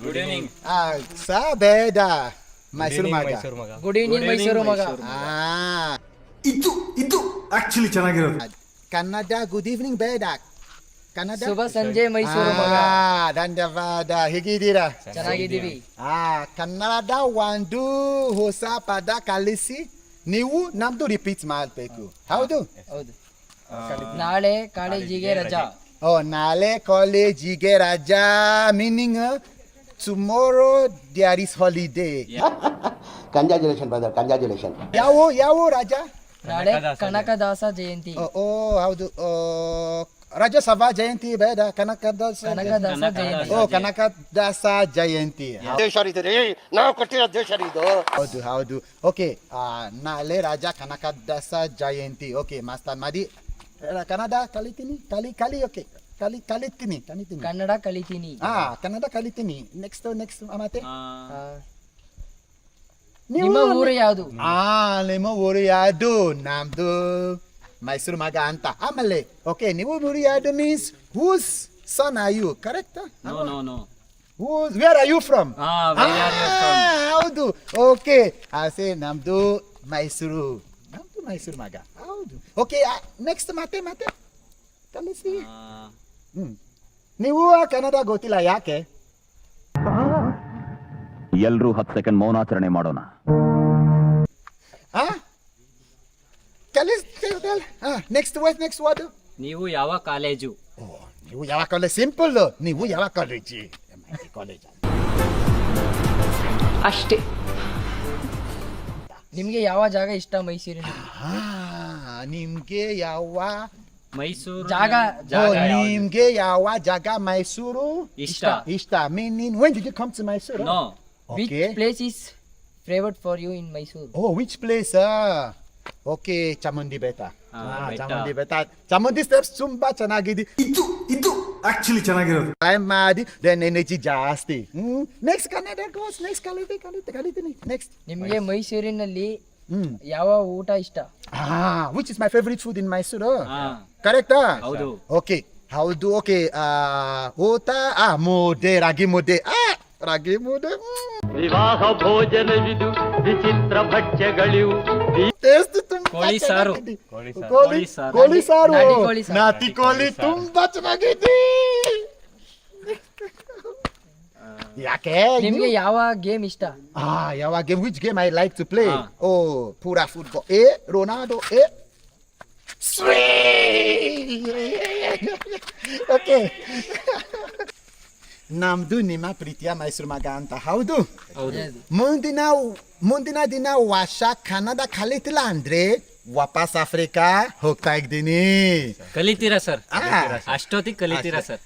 Good evening. ಸಾ ಬೇಡ ಮೈಸೂರು ಮಗ. Good evening Mysuru ಮಗ. ಇದು ಆಕ್ಚುಲಿ ಚೆನ್ನಾಗಿರೋದು. ಕನ್ನಡ ಗುಡ್ ಈವ್ನಿಂಗ್ ಬೇಡ, ಕನ್ನಡ ಶುಭ ಸಂಜೆ ಮೈಸೂರು ಮಗ. ಧನ್ಯವಾದ. ಹೇಗಿದ್ದೀರಾ? ಚೆನ್ನಾಗಿದ್ದೀವಿ. ಕನ್ನಡದ ಒಂದು ಹೊಸ ಪದ ಕಲಿಸಿ ನೀವು ನಮ್ದು ರಿಪೀಟ್ ಮಾಡಬೇಕು. ಹೌದು ಹೌದು. ನಾಳೆ ಕಾಲೇಜಿಗೆ ರಜಾ. ನಾಳೆ ಕಾಲೇಜಿಗೆ ರಜಾ meaning tomorrow there is holiday. Congratulation brother, congratulation. ಯಾವ ರಜಾ? ನಾಳೆ ಕನಕದಾಸ ಜಯಂತಿ. ಹೌದು. ರಾಜ್ಯೋತ್ಸವ ಜಯಂತಿ ಬೇಡ, ಕನಕದಾಸ ಜಯಂತಿ. ಕನಕದಾಸ ಜಯಂತಿ. ನಾವು ಕೊಟ್ಟಿರೋ ದೇಶ ಇದು. ಹೌದು. ಓಕೆ, ನಾಳೆ ರಾಜ ಕನಕದಾಸ ಜಯಂತಿ. ಓಕೆ, ಮಾಸ್ತಾನ್ ಮಾಡಿ ಕನ್ನಡ ಕಲಿತೀನಿ. ಕಲಿ ಓಕೆ, ಕಲಿತೀನಿ. ಕನ್ನಡ ಕಲಿತೀನಿ. ಕನ್ನಡ ಕಲಿತೀನಿ. ನೆಕ್ಸ್ಟ್ ಮತ್ತೆ ನಿಮ್ಮ ಊರು ಯಾವುದು? ನಿಮ್ಮ ಊರು ಯಾವುದು? ನಮ್ದು ಮೈಸೂರು ಮಗ ಅಂತ. ಆಮೇಲೆ ಓಕೆ, ನೀವು ಊರು ಯಾವುದು means whose son are you, correct? No. Where are you from? ಹೌದು. ಓಕೆ, ಆಸೆ ನಮ್ದು ಮೈಸೂರು ಮಗ. ಹೌದು. ಓಕೆ, ನೆಕ್ಸ್ಟ್ ಮತ್ತೆ ಕಲಿಸಿ. ನೀವು ಕನ್ನಡ ಗೊತ್ತಿಲ್ಲ ಯಾಕೆ? ಎಲ್ರೂ 10 ಸೆಕೆಂಡ್ ಮೌನಾಚರಣೆ ಮಾಡೋಣ. Next word. ನೀವು ಯಾವ ಕಾಲೇಜು? ನೀವು ಯಾವ ಕಾಲೇಜ್? ಸಿಂಪಲ್. ನೀವು ಯಾವ ಕಾಲೇಜ್? ಅಷ್ಟೇ. ನಿಮ್ಗೆ ಯಾವ ಜಾಗ ಇಷ್ಟ ಮೈಸೂರಿನ? ನಿಮ್ಗೆ ಯಾವ ಮೈಸೂರು ಜಾಗ? ನಿಮ್ಗೆ ಯಾವ ಜಾಗ ಮೈಸೂರು ಇಷ್ಟ? Meaning when did you come to Mysuru? No. Which place is favorite for you in Mysore? Which place? Okay, Chamundi ಬೆಟ್ಟ. ಬೆಟ್ಟ. ಚಾಮುಂಡಿ ಬೆಟ್ಟ, ಚಾಮುಂಡಿ ಸ್ಟೆಪ್ಸ್ ತುಂಬಾ ಚೆನ್ನಾಗಿದೆ. ಇದು ಆಕ್ಚುಲಿ ಚೆನ್ನಾಗಿರೋದು. ಟೈಮ್ ಮಾಡಿ ದೆನ್ ಎನರ್ಜಿ ಜಾಸ್ತಿ. Next Kannada course. ನೆಕ್ಸ್ಟ್ ಕಲಿತೀನಿ. ನೆಕ್ಸ್ಟ್ ನಿಮ್ಗೆ ಮೈಸೂರಿನಲ್ಲಿ ಯಾವ ಊಟ ಇಷ್ಟ? which is my favorite food in Mysuru? ಕರೆಕ್ಟಾ? ಹೌದು. ಓಕೆ, ಹೌದು. ಓಕೆ, ಊಟ ಮುದ್ದೆ, ರಾಗಿ ಮುದ್ದೆ. ವಿವಾಹ ಭೋಜನವಿದು ವಿಚಿತ್ರ ಭಕ್ಷ್ಯಗಳಿವು. ಟೇಸ್ಟ್ ತುಂಬಾ ಕೋಳಿ ಸಾರು. ಕೋಳಿ ಸಾರು, ನಾಟಿ ಕೋಳಿ ಸಾರು. ನಾಟಿ ಕೋಳಿ ತುಂಬಾ ಚೆನ್ನಾಗಿದೆ. ಯಾಕೆ? ನಿಮ್ಗೆ ಯಾವ ಗೇಮ್ ಇಷ್ಟ? ಯಾವ game? which game I like to play? ಪೂರಾ ಫುಟ್ಬಾಲ್. ರೊನಾಲ್ಡೋ. ಓಕೆ, ನಮ್ದು ನಿಮ್ಮ ಪ್ರೀತಿಯ ಮೈಸೂರು ಮಗ ಅಂತ. ಹೌದು. ಮುಂದಿನ ದಿನ ವರ್ಷ ಕನ್ನಡ ಕಲಿತಿಲ್ಲ ಅಂದ್ರೆ ವಾಪಸ್ ಆಫ್ರಿಕಾ ಹೋಗ್ತಾ ಇದ್ದೀನಿ. ಕಲಿತೀರಾ ಸರ್? ಅಷ್ಟೊತ್ತಿಗೆ ಕಲಿತೀರಾ ಸರ್?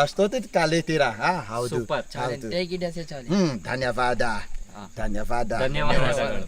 ಅಷ್ಟೊತ್ತಿಗೆ ಕಲಿತೀರಾ? ಹೌದು. Super. Take it as a challenge. ಧನ್ಯವಾದ. ಧನ್ಯವಾದಗಳು.